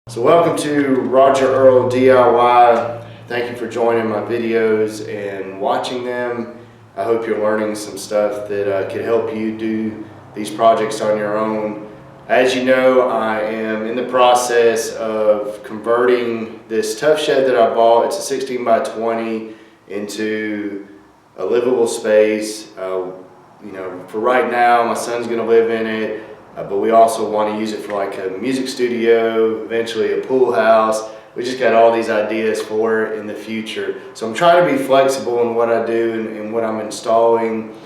So welcome to Roger Earl DIY. Thank you for joining my videos and watching them. I hope you're learning some stuff that could help you do these projects on your own. As you know, I am in the process of converting this tough shed that I bought. It's a 16 by 20 into a livable space. For right now, my son's gonna live in it. But we also want to use it for like a music studio, eventually a pool house. We just got all these ideas for it in the future. So I'm trying to be flexible in what I do and what I'm installing.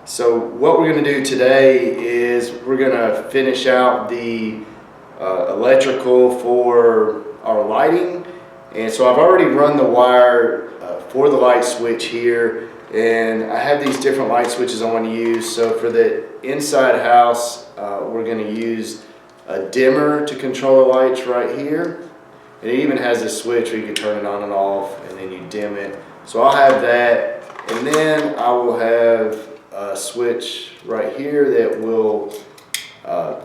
So what we're going to do today is we're going to finish out the electrical for our lighting. And so I've already run the wire for the light switch here. And I have these different light switches I want to use. So for the inside house, we're going to use a dimmer to control the lights right here. And it even has a switch where you can turn it on and off and then you dim it. So I'll have that. And then I will have a switch right here that will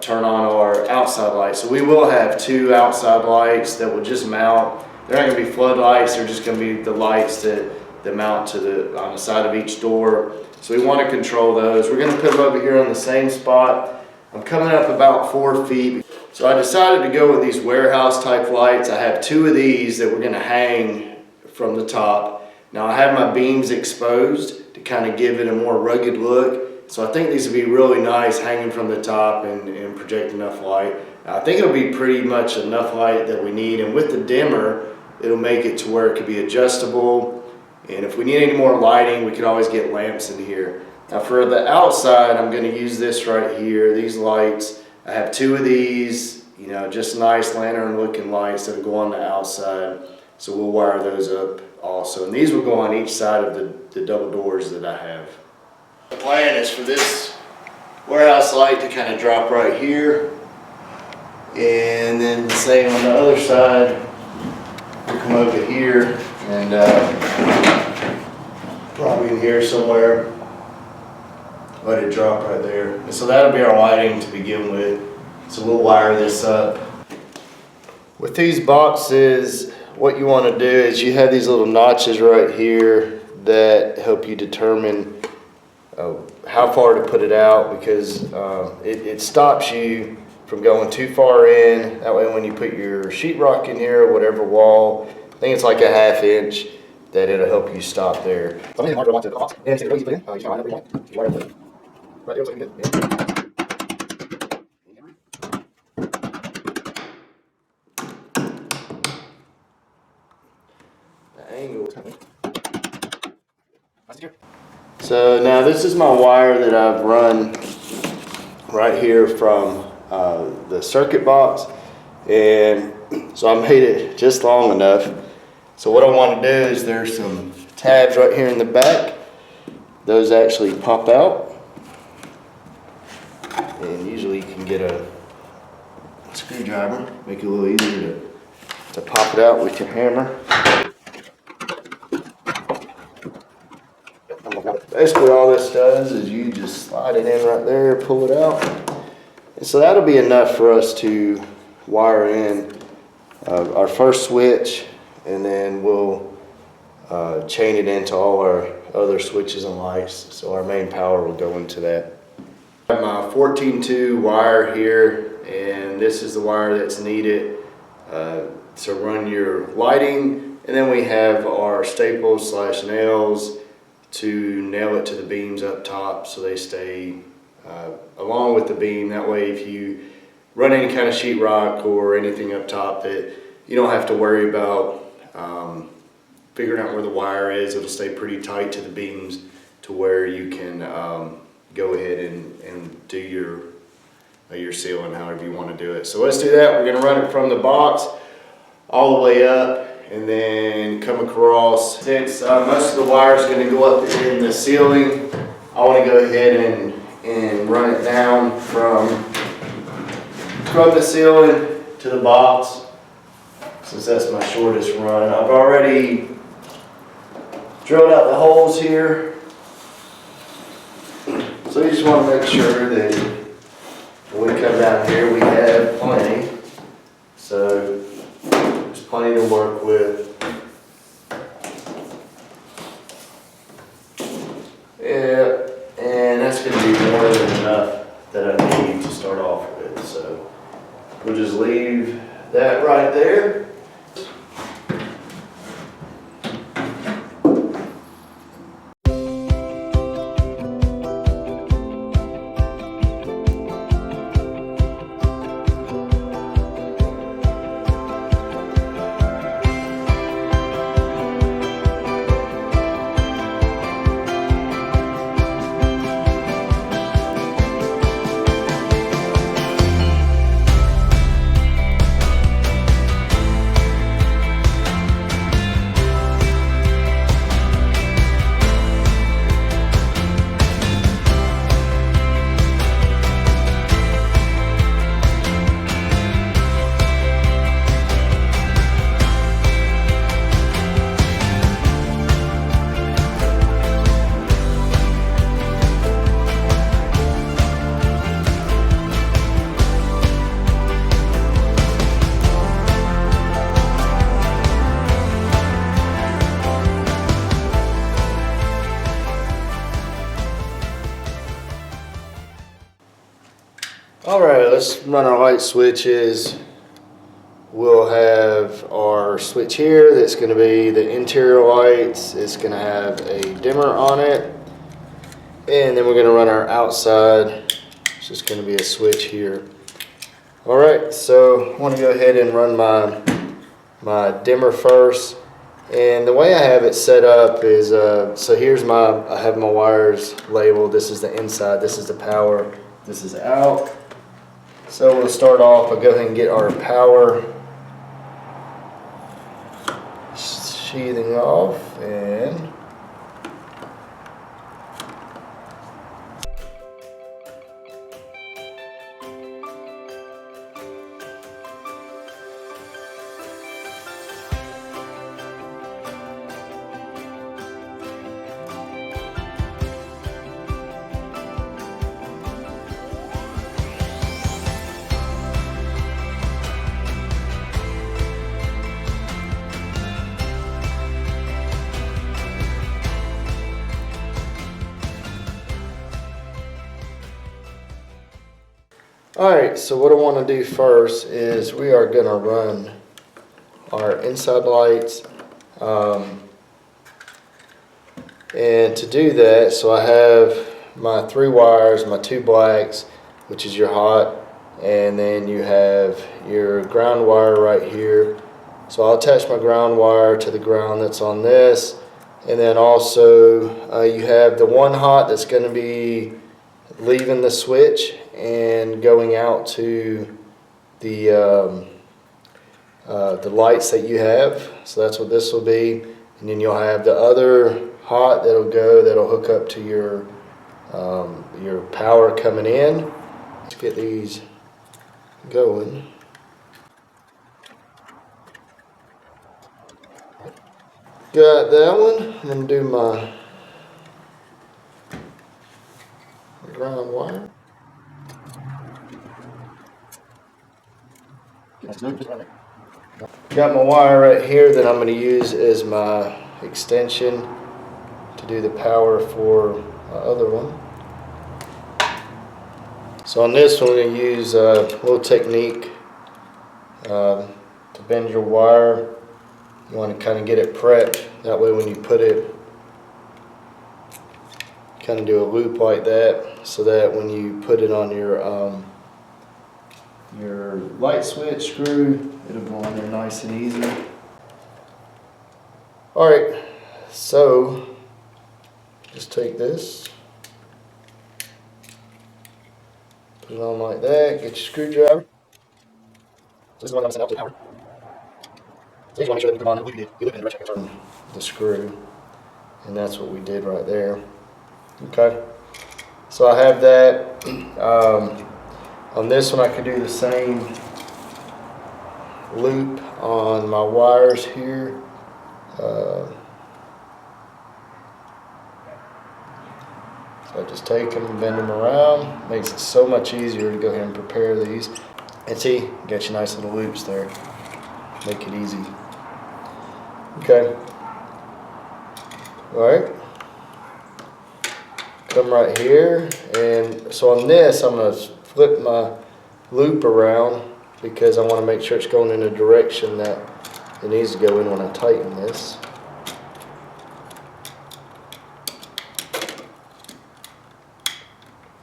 turn on our outside lights. So we will have two outside lights that will just mount. They're not going to be floodlights. They're just going to be the lights that mount on the side of each door. So we want to control those. We're going to put them over here on the same spot. I'm coming up about 4 feet. So I decided to go with these warehouse type lights. I have two of these that we're going to hang from the top. Now I have my beams exposed to kind of give it a more rugged look. So I think these would be really nice hanging from the top and project enough light. Now, I think it'll be pretty much enough light that we need. And with the dimmer, it'll make it to where it could be adjustable. And if we need any more lighting, we can always get lamps in here. Now for the outside, I'm going to use this right here, these lights. I have two of these, just nice lantern looking lights that will go on the outside. So we'll wire those up also. And these will go on each side of the double doors that I have. The plan is for this warehouse light to kind of drop right here. And then the same on the other side. We'll come over here and probably in here somewhere. Let it drop right there. And so that'll be our lighting to begin with. So we'll wire this up. With these boxes, what you want to do is you have these little notches right here that help you determine how far to put it out, because it stops you from going too far in. That way when you put your sheetrock in here or whatever wall, I think it's like a 1/2 inch, that it'll help you stop there. So I'm going to mark it onto the box. And you can line up where you want. You wire it. Right there, looks like good. The angle. So now this is my wire that I've run right here from the circuit box, and so I made it just long enough. So what I want to do is there's some tabs right here in the back. Those actually pop out. And usually you can get a screwdriver, make it a little easier to pop it out with your hammer. Basically all this does is you just slide it in right there, pull it out. And so that'll be enough for us to wire in our first switch, and then we'll chain it into all our other switches and lights. So our main power will go into that. I have my 14-2 wire here, and this is the wire that's needed to run your lighting. And then we have our staples / nails to nail it to the beams up top so they stay along with the beam. That way if you run any kind of sheetrock or anything up top, that you don't have to worry about figuring out where the wire is. It'll stay pretty tight to the beams to where you can go ahead and do your sealing however you want to do it. So let's do that. We're going to run it from the box all the way up and then come across. Since most of the wire is going to go up in the ceiling, I want to go ahead and run it down from the ceiling to the box, since that's my shortest run. I've already drilled out the holes here. So you just want to make sure that when we come down here we have plenty. So that I need to start off with. So we'll just leave that right there. All right, let's run our light switches. We'll have our switch here that's going to be the interior lights. It's going to have a dimmer on it. And then we're going to run our outside. It's just going to be a switch here. All right, so I want to go ahead and run my dimmer first. And the way I have it set up is, so here's I have my wires labeled. This is the inside, this is the power, this is out. So we'll start off, we'll go ahead and get our power sheathing off, and alright, so what I want to do first is we are going to run our inside lights. And to do that, so I have my 3 wires, my 2 blacks, which is your hot, and then you have your ground wire right here. So I'll attach my ground wire to the ground that's on this. And then also you have the 1 hot that's going to be leaving the switch and going out to the lights that you have. So that's what this will be. And then you'll have the other hot that'll hook up to your power coming in. Let's get these going. Got that one. I'm going to do my ground wire. Got my wire right here that I'm going to use as my extension to do the power for my other one. So on this one, we're going to use a little technique to bend your wire. You want to kind of get it prepped. That way when you put it, kind of do a loop like that, so that when you put it on your light switch screw, it'll go on there nice and easy. Alright, so just take this, put it on like that, get your screwdriver. So this is the one I'm setting up to power. So you want to make sure that you put on the loop, you loop in the direction I can turn the screw, and that's what we did right there. Okay, so I have that. On this one I could do the same loop on my wires here. So I just take them and bend them around. Makes it so much easier to go ahead and prepare these. And see, you got your nice little loops there. Make it easy. Okay. All right. come right here, and so on this I'm going to flip my loop around because I want to make sure it's going in the direction that it needs to go in when I tighten this.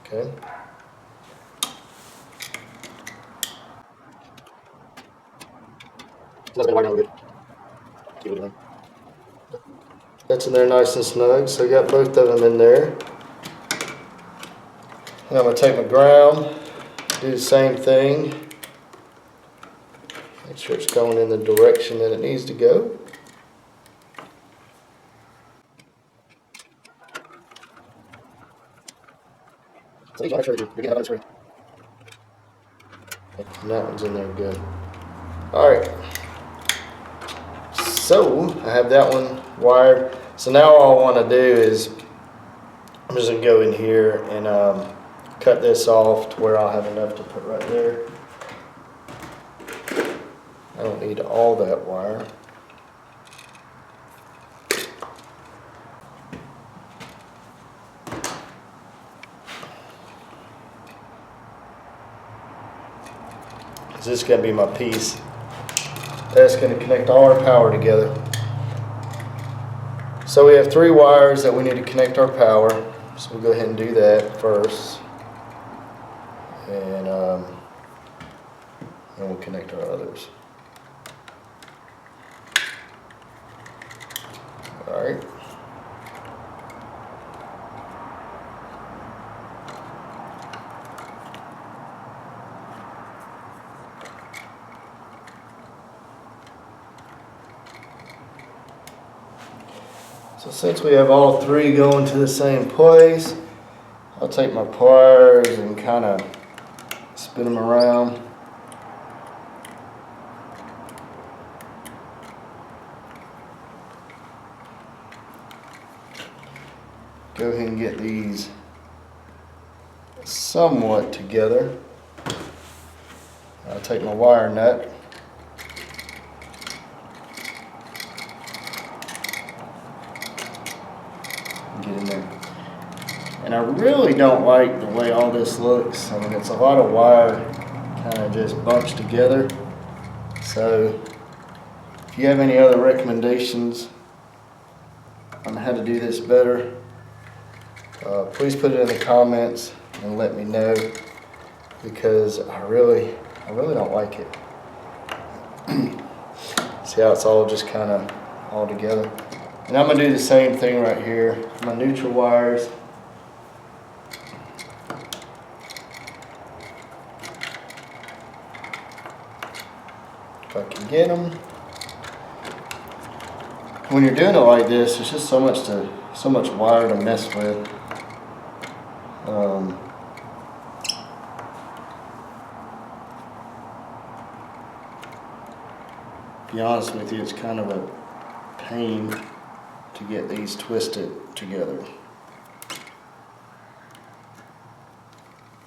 Okay. That's in there nice and snug, so I got both of them in there. And I'm going to take my ground, do the same thing. Make sure it's going in the direction that it needs to go. And that one's in there good. Alright. So, I have that one wired. So now all I want to do is, I'm just going to go in here and cut this off to where I'll have enough to put right there. I don't need all that wire. This is going to be my piece that's going to connect all our power together. So we have 3 wires that we need to connect our power. So we'll go ahead and do that first. And then we'll connect our others. Alright. So since we have all 3 going to the same place, I'll take my pliers and kind of spin them around. Go ahead and get these somewhat together. I'll take my wire nut. Get in there. And I really don't like the way all this looks. I mean, it's a lot of wire kind of just bunched together. So if you have any other recommendations on how to do this better, please put it in the comments and let me know, because I really don't like it. See how it's all just kind of all together. And I'm going to do the same thing right here. My neutral wires. If I can get them. When you're doing it like this, there's just so much wire to mess with. To be honest with you, it's kind of a pain to get these twisted together.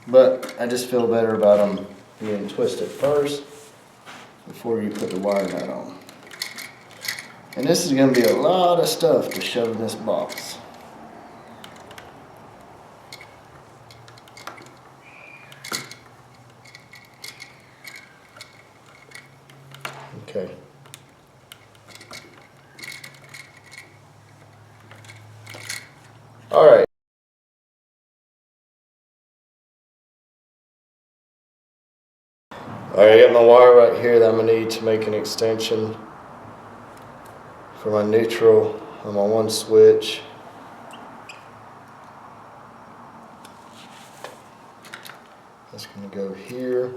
But I just feel better about them being twisted first before you put the wire nut on. And this is going to be a lot of stuff to shove in this box. Okay. All right. All right, I got my wire right here that I'm gonna need to make an extension for my neutral on my one switch. That's gonna go here.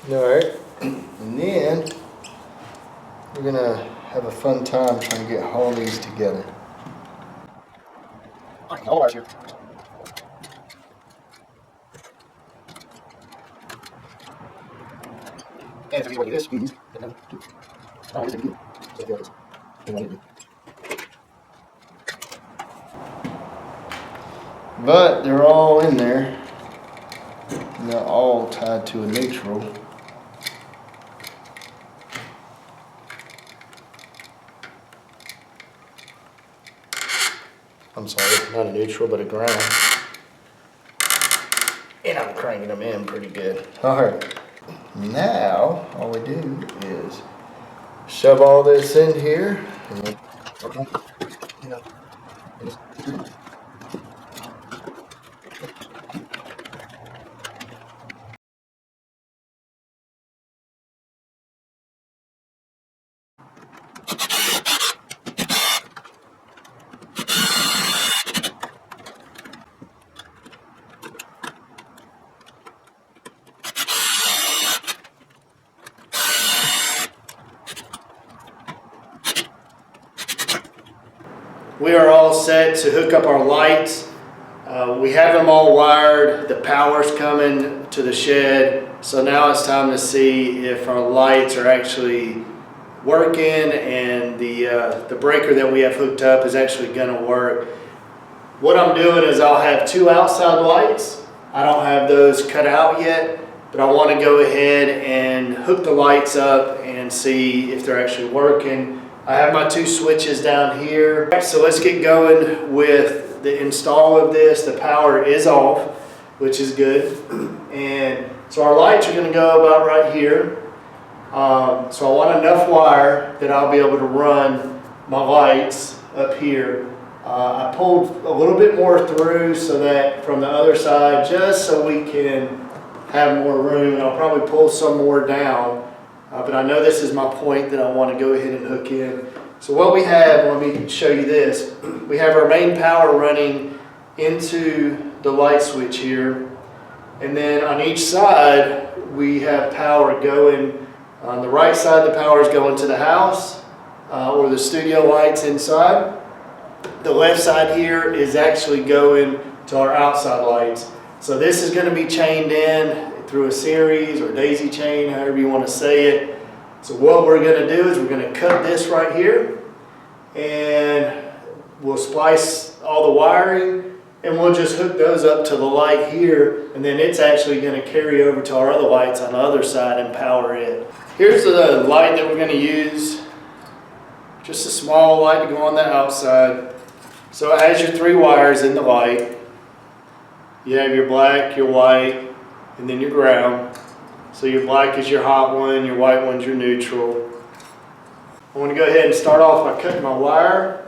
Alright, and then we're gonna have a fun time trying to get all these together. Alright, all wires here. And if you want to do this, you can use it. But they're all in there. they're all tied to a neutral. I'm sorry, not a neutral, but a ground. And I'm cranking them in pretty good. All right, now all we do is shove all this in here. We are all set to hook up our lights. We have them all wired. The power's coming to the shed. So now it's time to see if our lights are actually working and the breaker that we have hooked up is actually gonna work. What I'm doing is I'll have two outside lights. I don't have those cut out yet, but I want to go ahead and hook the lights up and see if they're actually working. I have my two switches down here. So let's get going with the install of this. The power is off, which is good. And so our lights are going to go about right here. So I want enough wire that I'll be able to run my lights up here. I pulled a little bit more through so that from the other side, just so we can have more room. I'll probably pull some more down, but I know this is my point that I want to go ahead and hook in. So what we have, let me show you this. We have our main power running into the light switch here, and then on each side we have power going. On the right side, the power is going to the house or the studio lights inside. The left side here is actually going to our outside lights. So this is going to be chained in through a series or daisy chain, however you want to say it. So what we're going to do is we're going to cut this right here and we'll splice all the wiring and we'll just hook those up to the light here, and then it's actually going to carry over to our other lights on the other side and power it. Here's the light that we're going to use. Just a small light to go on the outside. So it has your three wires in the light. You have your black, your white, and then your ground. So your black is your hot one, your white one's your neutral. I want to go ahead and start off by cutting my wire.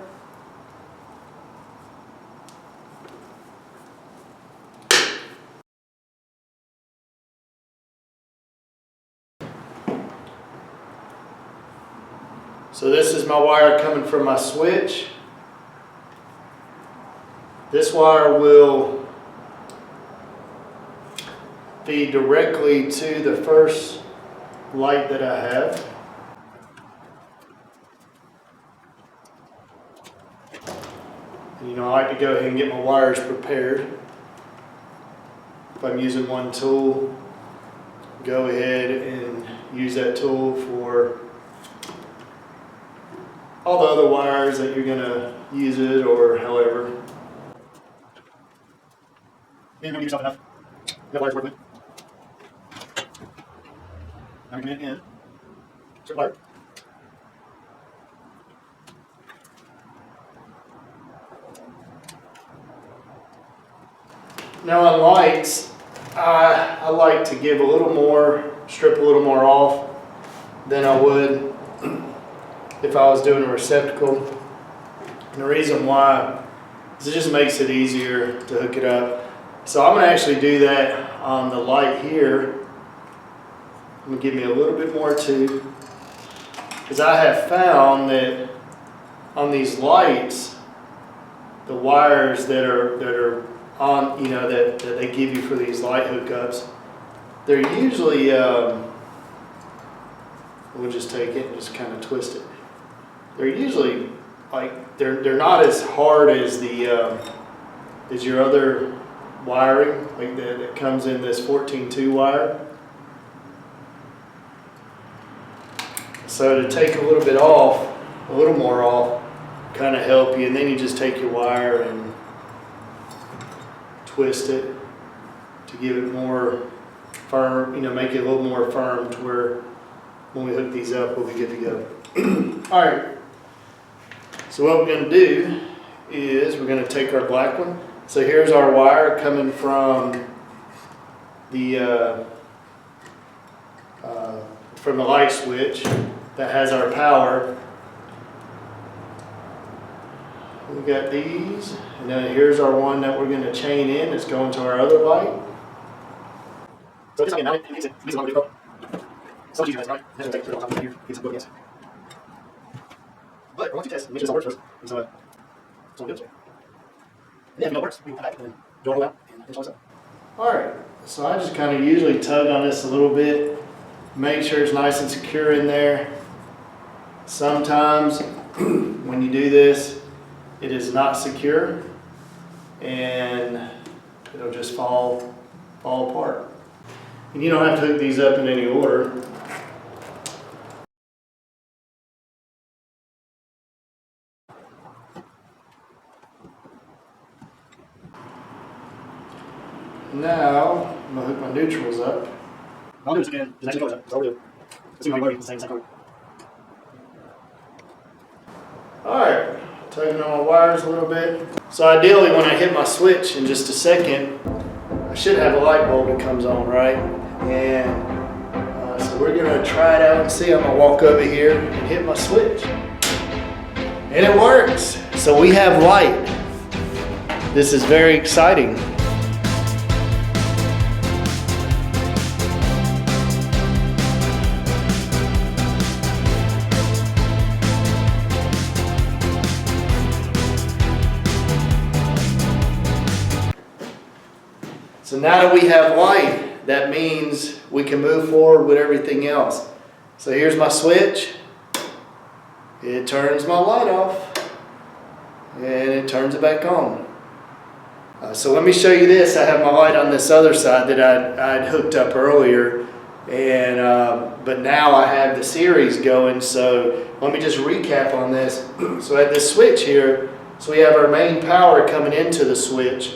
So this is my wire coming from my switch. This wire will feed directly to the first light that I have. And, I like to go ahead and get my wires prepared. If I'm using one tool, go ahead and use that tool for all the other wires that you're going to use it or however. You're going to give yourself enough. Got wires to work with. Now we're going to in. Insert wire. Now on lights, I like to give a little more, strip a little more off than I would if I was doing a receptacle. And the reason why is it just makes it easier to hook it up. So I'm going to actually do that on the light here. I'm going to give me a little bit more too, because I have found that on these lights, the wires that are on, that they give you for these light hookups, they're usually, we'll just take it and just kind of twist it. They're usually like, they're not as hard as as your other wiring, like that comes in this 14-2 wire. So to take a little bit off, a little more off, kind of help you, and then you just take your wire and twist it to give it more firm, make it a little more firm to where when we hook these up, we'll be good to go. All right, so what we're going to do is we're going to take our black one. So here's our wire coming from the light switch that has our power. We got these, and then here's our one that we're going to chain in. It's going to our other light. So this again, it makes it a lot difficult. Some easy, right? It doesn't take a long time to get some good, yes. But once you test, make sure this all works first. And so, it's all good. And then if it works, we can come back and then draw it all out and finish all this up. All right, so I just kind of usually tug on this a little bit, make sure it's nice and secure in there. Sometimes when you do this, it is not secure and it'll just fall apart. And you don't have to hook these up in any order. Now, I'm going to hook my neutrals up. I'll do this again. Just actually go up. I'll do it. Let's see how you work. It's the same color. Alright, tugging on my wires a little bit. So ideally when I hit my switch in just a second, I should have a light bulb that comes on, right? And so we're going to try it out and see. I'm going to walk over here and hit my switch. And it works. So we have light. This is very exciting. So now that we have light, that means we can move forward with everything else. So here's my switch. It turns my light off and it turns it back on. So let me show you this. I have my light on this other side that I'd hooked up earlier, and but now I have the series going. So let me just recap on this. So I have this switch here. So we have our main power coming into the switch.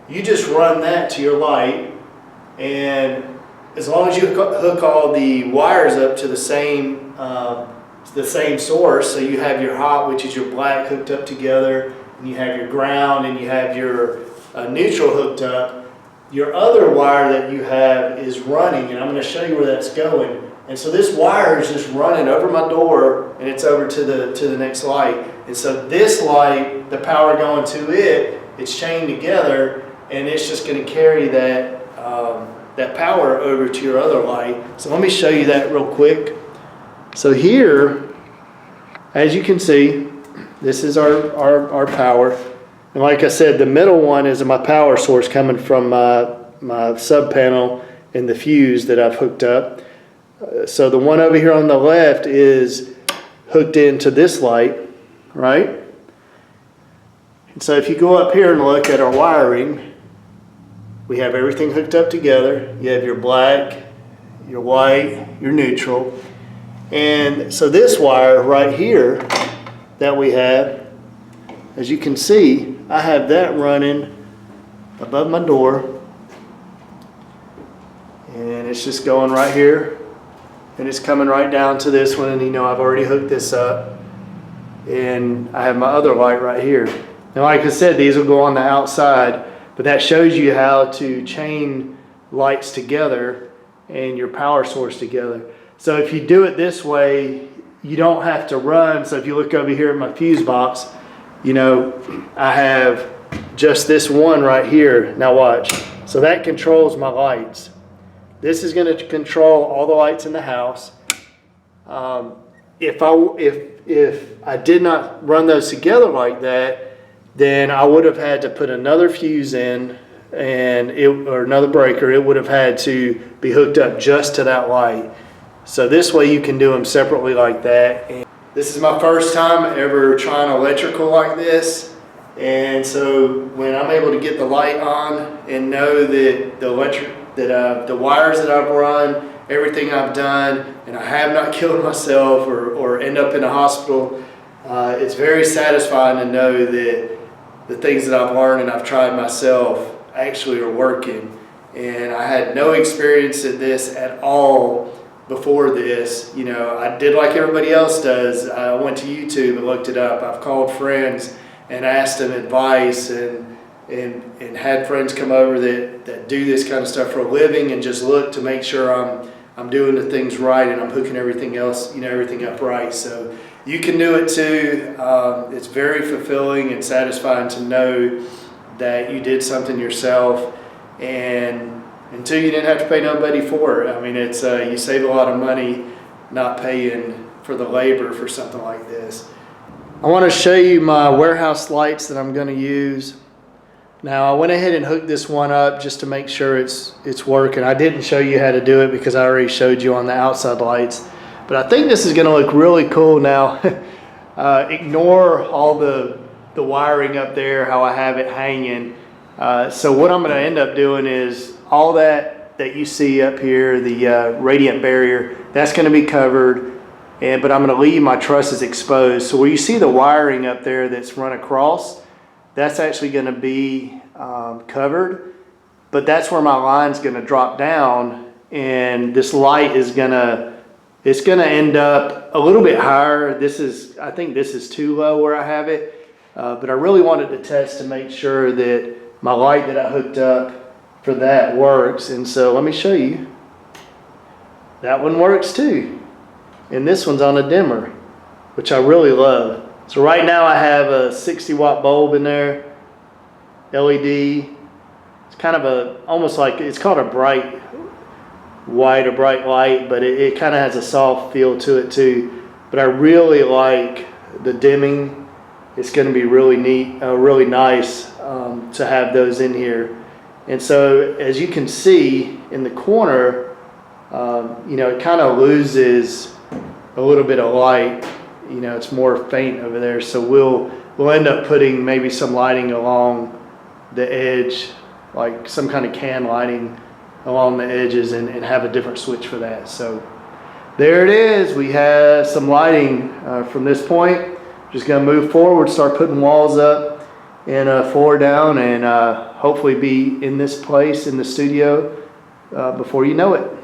You just run that to your light, and as long as you hook all the wires up to the same source, so you have your hot, which is your black, hooked up together, and you have your ground, and you have your neutral hooked up, your other wire that you have is running, and I'm going to show you where that's going. And so this wire is just running over my door, and it's over to the next light. And so this light, the power going to it, it's chained together, and it's just going to carry that that power over to your other light. So let me show you that real quick. So here, as you can see, this is our power. And like I said, the middle one is my power source coming from my sub panel and the fuse that I've hooked up. So the one over here on the left is hooked into this light, right? And so if you go up here and look at our wiring, we have everything hooked up together. You have your black, your white, your neutral. And so this wire right here that we have, as you can see, I have that running above my door. And it's just going right here. And it's coming right down to this one. And I've already hooked this up. And I have my other light right here. And like I said, these will go on the outside. But that shows you how to chain lights together and your power source together. So if you do it this way, you don't have to run. So if you look over here at my fuse box, I have just this one right here. Now watch. So that controls my lights. This is going to control all the lights in the house. If I did not run those together like that, then I would have had to put another fuse in or another breaker. It would have had to be hooked up just to that light. So this way you can do them separately like that. And this is my first time ever trying electrical like this. And so when I'm able to get the light on and know that the wires that I've run, everything I've done, and I have not killed myself or end up in a hospital, it's very satisfying to know that the things that I've learned and I've tried myself actually are working. and I had no experience in this at all before this. You know, I did like everybody else does. I went to YouTube and looked it up. I've called friends and asked them advice, and had friends come over that do this kind of stuff for a living, and just look to make sure I'm doing the things right and I'm hooking everything else, you know, everything up right. So you can do it too. It's very fulfilling and satisfying to know that you did something yourself, and until you didn't have to pay nobody for it. I mean, it's you save a lot of money not paying for the labor for something like this. I want to show you my warehouse lights that I'm going to use. Now, I went ahead and hooked this one up just to make sure it's working. I didn't show you how to do it because I already showed you on the outside lights. But I think this is going to look really cool now. Ignore all the wiring up there, how I have it hanging. So what I'm going to end up doing is all that you see up here, the radiant barrier, that's going to be covered. But I'm going to leave my trusses exposed. So where you see the wiring up there that's run across, that's actually going to be covered. But that's where my line's going to drop down, and this light is going to, it's going to end up a little bit higher. I think this is too low where I have it. But I really wanted to test to make sure that my light that I hooked up for that works. And so let me show you. That one works too. And this one's on a dimmer, which I really love. So right now I have a 60-watt bulb in there, LED. It's kind of almost like, it's called a bright white or bright light, but it kind of has a soft feel to it too. But I really like the dimming. It's going to be really neat, really nice to have those in here. And so as you can see in the corner, you know, it kind of loses a little bit of light. You know, it's more faint over there. So we'll end up putting maybe some lighting along the edge, like some kind of can lighting along the edges, and have a different switch for that. So there it is. We have some lighting from this point. Just gonna move forward, start putting walls up and floor down, and hopefully be in this place in the studio before you know it.